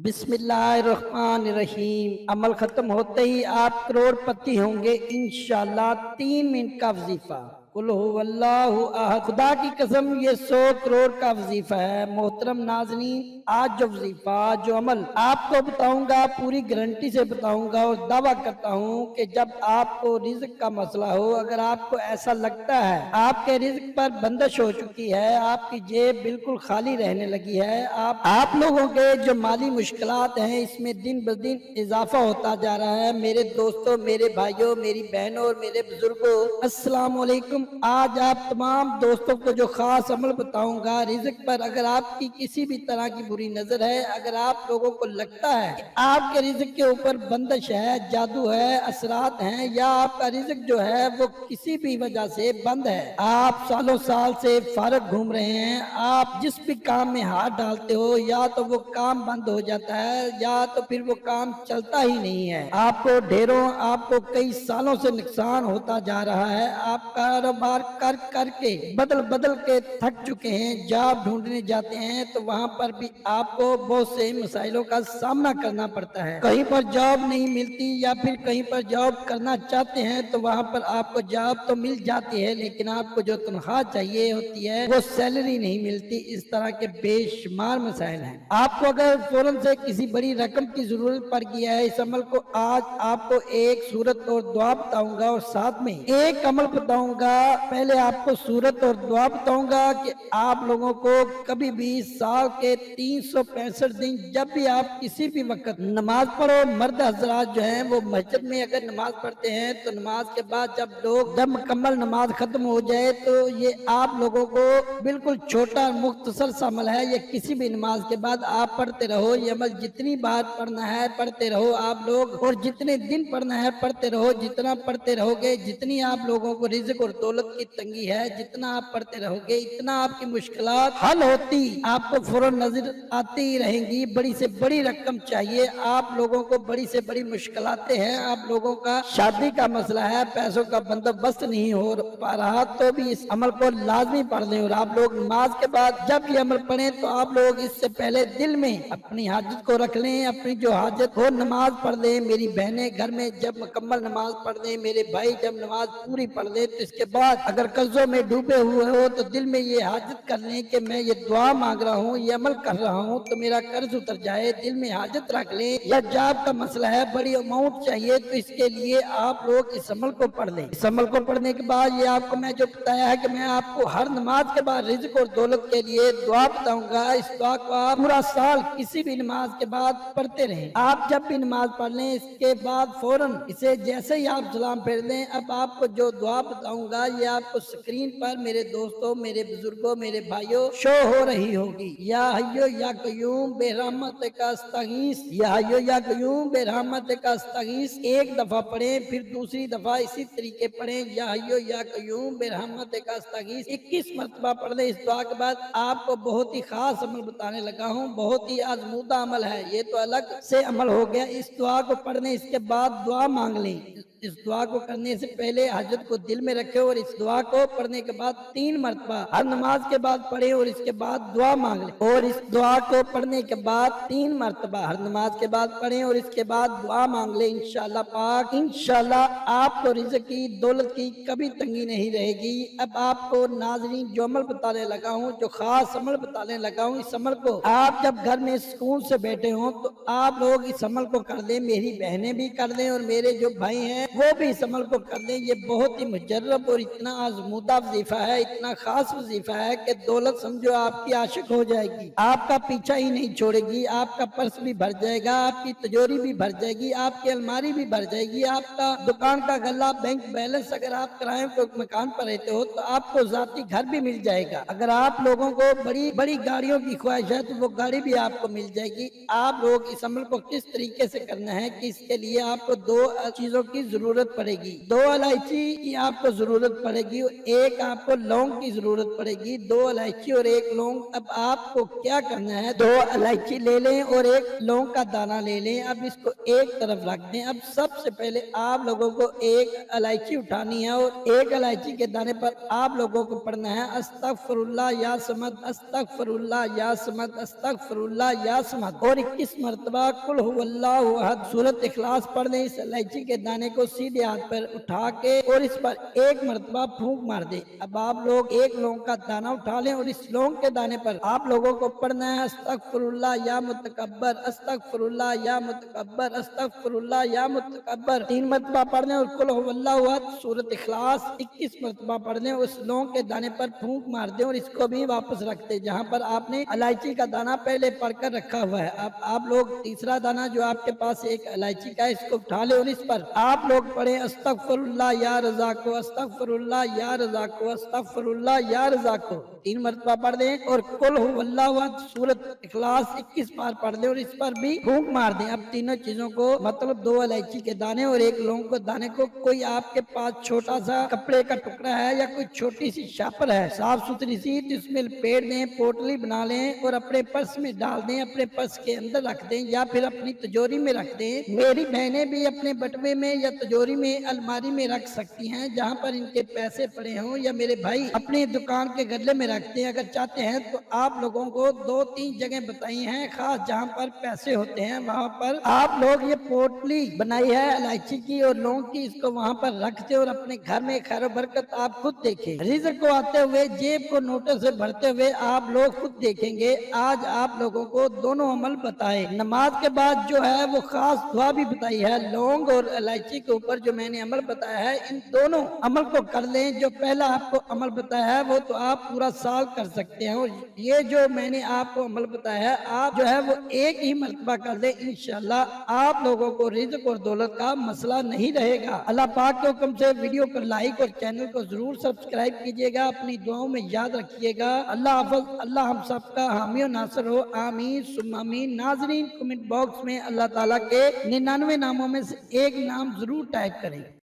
बिस्मिल्लाहिर्रहमानिर्रहीम। अमल खत्म होते ही आप करोड़पति होंगे इंशाल्लाह। 3 मिनट का वजीफा कुल हुवल्लाहु अहद। खुदा की कसम ये 100 करोड़ का वजीफा है। मोहतरम नाज़रीन, आज जो वजीफा जो अमल आपको बताऊंगा पूरी गारंटी से बताऊंगा और दावा करता हूं कि जब आपको रिज़्क का मसला हो, अगर आपको ऐसा लगता है आपके रिज़्क पर बंदिश हो चुकी है, आपकी जेब बिल्कुल खाली रहने लगी है, आप लोगों के जो माली मुश्किलात हैं इसमें दिन ब दिन इजाफा होता जा रहा है। मेरे दोस्तों, मेरे भाइयों, मेरी बहनों और मेरे बुजुर्गों, अस्सलाम वालेकुम। आज आप तमाम दोस्तों को जो खास अमल बताऊंगा रिज़्क पर, अगर आपकी किसी भी तरह की बुरी नजर है, अगर आप लोगों को लगता है कि आपके रिज़्क के ऊपर बंदिश है, जादू है, असरात हैं, या आपका रिज़्क जो है वो किसी भी वजह से बंद है, आप सालों साल से फारग घूम रहे हैं, आप जिस भी काम में हाथ डालते हो या तो वो काम बंद हो जाता है या तो फिर वो काम चलता ही नहीं है, आपको कई सालों से नुकसान होता जा रहा है, आप कारोबार कर करके बदल बदल के थक चुके हैं, जॉब ढूंढने जाते हैं तो वहाँ पर भी आपको बहुत से मसाइलों का सामना करना पड़ता है। कहीं पर जॉब नहीं मिलती या फिर कहीं पर जॉब करना चाहते हैं तो वहाँ पर आपको जॉब तो मिल जाती है, लेकिन आपको जो तनख्वाह चाहिए होती है वो सैलरी नहीं मिलती। इस तरह के बेशुमार मसाइल हैं। आपको अगर फौरन से किसी बड़ी रकम की जरूरत पड़ गई है, इस अमल को आज आपको एक सूरत और दुआ बताऊंगा और साथ में एक अमल बताऊंगा। पहले आपको सूरत और दुआ बताऊंगा कि आप लोगों को कभी भी साल के 365 दिन जब भी आप किसी भी वक्त नमाज पढ़ो, मर्द हजरात जो हैं वो मस्जिद में अगर नमाज पढ़ते हैं तो नमाज के बाद जब मुकम्मल नमाज खत्म हो जाए तो ये आप लोगों को बिल्कुल छोटा मुख्तसर सा अमल है। ये किसी भी नमाज के बाद आप पढ़ते रहो। ये अमल जितनी बार पढ़ना है पढ़ते रहो आप लोग, और जितने दिन पढ़ना है पढ़ते रहो। जितना पढ़ते रहोगे, जितनी आप लोगों को रिज़्क और दौलत की तंगी है, जितना आप पढ़ते रहोगे इतना आपकी मुश्किलात हल होती आपको फौरन नजर आती रहेंगी। बड़ी से बड़ी रकम चाहिए आप लोगों को, बड़ी से बड़ी मुश्किलातें हैं, आप लोगों का शादी का मसला है, पैसों का बंदोबस्त नहीं हो पा रहा, तो भी इस अमल को लाजमी पढ़ लें। और आप लोग नमाज के बाद जब ये अमल पढ़ें तो आप लोग इससे पहले दिल में अपनी हाजत को रख लें। अपनी जो हाजत हो नमाज पढ़ लें। मेरी बहनें घर में जब मुकम्मल नमाज पढ़ लें, मेरे भाई जब नमाज पूरी पढ़ लें, तो इसके बाद अगर कर्जों में डूबे हुए हो तो दिल में ये हाजत कर लें कि मैं ये दुआ मांग रहा हूँ, ये अमल कर रहा हूँ तो मेरा कर्ज उतर जाए। दिल में हाजत रख लें। या जॉब का मसला है, बड़ी अमाउंट चाहिए, तो इसके लिए आप लोग इस अमल को पढ़ लें। इस अमल को पढ़ने के बाद ये आपको मैं जो बताया है कि मैं आपको हर नमाज के बाद रिज़्क और दौलत के लिए दुआ बताऊंगा। इस दुआ को आप पूरा साल किसी भी नमाज के बाद पढ़ते रहें। आप जब भी नमाज पढ़ लें इसके बाद फौरन इसे जैसे ही आप सलाम फेर दें, अब आपको जो दुआ बताऊंगा ये आपको स्क्रीन पर मेरे दोस्तों, मेरे बुजुर्गों, मेरे भाइयों शो हो रही होगी। या हय्यो या कय्यूम बेरहमत का अस्तगीस, या हय्यो या कय्यूम बेरहमत का अस्तगीस एक दफा पढ़ें, फिर दूसरी दफा इसी तरीके पढ़ें। या हय्यो या कय्यूम बेरहमत का अस्तगीस 21 मरतबा पढ़ लें। इस दुआ के बाद आपको बहुत ही खास अमल बताने लगा हूँ, बहुत ही आजमूदा अमल है। ये तो अलग से अमल हो गया। इस दुआ को पढ़ने इसके बाद दुआ मांग लें। इस दुआ को करने से पहले हाजत को दिल में रखें और इस दुआ को पढ़ने के बाद 3 मरतबा हर नमाज के बाद पढ़े और इसके बाद दुआ मांग लें। और इस दुआ को पढ़ने के बाद 3 मरतबा हर नमाज के बाद पढ़े और इसके बाद दुआ मांग लें। इंशाअल्लाह पाक, इंशाअल्लाह आपको रिज़्क की, दौलत की कभी तंगी नहीं रहेगी। अब आपको नाज़रीन जो अमल बताने लगा हूँ, जो खास अमल बताने लगा हूँ, इस अमल को आप जब घर में सुकून से बैठे हों तो आप लोग इस अमल को कर दें। मेरी बहनें भी कर दें और मेरे जो भाई हैं वो भी इस अमल को कर दें। ये बहुत ही मुजर्रब और इतना आजमूदा वजीफा है, इतना खास वजीफा है कि दौलत समझो आपकी आशिक हो जाएगी, आपका पीछा ही नहीं छोड़ेगी। आपका पर्स भी भर जाएगा, आपकी तिजोरी भी भर जाएगी, आपकी अलमारी भी भर जाएगी, आपका दुकान का गल्ला, बैंक बैलेंस अगर आप किराए के मकान पर रहते हो तो आपको जाती घर भी मिल जाएगा। अगर आप लोगों को बड़ी बड़ी गाड़ियों की ख्वाहिश है तो वो गाड़ी भी आपको मिल जाएगी। आप लोग इस अमल को किस तरीके से करना है कि इसके लिए आपको 2 चीजों की जरूरत पड़ेगी, 2 इलायची की आपको जरूरत पड़ेगी, एक आपको लौंग की जरूरत पड़ेगी, 2 इलायची और 1 लौंग। अब आपको क्या करना है, 2 इलायची ले लें और 1 लौंग का दाना ले लें। अब इसको एक तरफ रख दें। अब सबसे पहले आप लोगों को 1 इलायची उठानी है और 1 इलायची के दाने पर आप लोगों को पढ़ना है अस्तगफिरुल्लाह या समद, अस्तगफिरुल्लाह या समद, अस्तगफिरुल्लाह या समद, और 21 मरतबा कुल हुवल्लाहु अहद सूरत इखलास पढ़ दें। इस इलायची के दाने को सीधे हाथ पर उठा के और इस पर 1 मरतबा फूंक मार दे। अब आप लोग 1 लौंग का दाना उठा लें और इस लौंग के दाने पर आप लोगों को पढ़ना है अस्तगफिरुल्लाह या मुतकब्बर, अस्तगफिरुल्लाह या मुतकब्बर, अस्तगफिरुल्लाह या मुतकब्बर 3 मरतबा पढ़ लें और कुल हुवल्लाहु अहद सूरत इखलास 21 मरतबा पढ़ लें। उस लौंग के दाने पर फूंक मार दें और इसको भी वापस रख दें जहाँ पर आपने इलायची का दाना पहले पढ़कर रखा हुआ है। अब आप लोग तीसरा दाना जो आपके पास 1 इलायची का है इसको उठा लें और इस पर आप लोग पढ़े अस्तगफिरुल्लाह या रज़ाको, अस्तगफिरुल्लाह या रज़ाको, अस्तगफिरुल्लाह या रज़ाको 3 मरतबा पढ़ दें और कुल हुवल्लाहु अहद सूरत इखलास 21 बार पढ़ दें और इस पर भी फूंक मार दें। अब तीनों चीजों को मतलब 2 इलायची के दाने और 1 लौंग के दाने को कोई आपके पास छोटा सा कपड़े का टुकड़ा है या कोई छोटी सी शापर है साफ सुथरी सी, तो इसमें लपेट दें, पोटली बना लें और अपने पर्स में डाल दें, अपने पर्स के अंदर रख दें या फिर अपनी तिजोरी में रख दें। मेरी बहनें भी अपने बटुए में या तिजोरी में अलमारी में रख सकती हैं जहाँ पर इनके पैसे पड़े हों, या मेरे भाई अपनी दुकान के गले में रखते हैं अगर चाहते हैं तो। आप लोगों को 2-3 जगह बताई हैं खास जहाँ पर पैसे होते हैं, वहाँ पर आप लोग ये पोटली बनाई है इलायची की और लौंग की, इसको वहाँ पर रखते और अपने घर में खैर बरकत आप खुद देखें। रिज़्क को आते हुए जेब को नोटों से भरते हुए आप लोग खुद देखेंगे। आज आप लोगों को दोनों अमल बताए, नमाज के बाद जो है वो खास दुआ भी बताई है। लौंग और इलायची के ऊपर जो मैंने अमल बताया है, इन दोनों अमल को कर लें। जो पहला आपको अमल बताया है वो तो आप पूरा साल कर सकते हैं, और ये जो मैंने आपको अमल बताया है आप जो है वो एक ही मरतबा कर लें, इंशाल्लाह आप लोगों को रिज़्क और दौलत का मसला नहीं रहेगा। अल्लाह पाक के हुक्म से वीडियो को लाइक और चैनल को जरूर सब्सक्राइब कीजिएगा, अपनी दुआओं में याद रखिएगा। अल्लाह हाफ़िज़, अल्लाह हम सबका हामी और नासर हो, आमीन सुम्मा आमीन। नाज़रीन, कमेंट बॉक्स में अल्लाह ताला के 99 नामों में से एक नाम जरूर टाइप करें।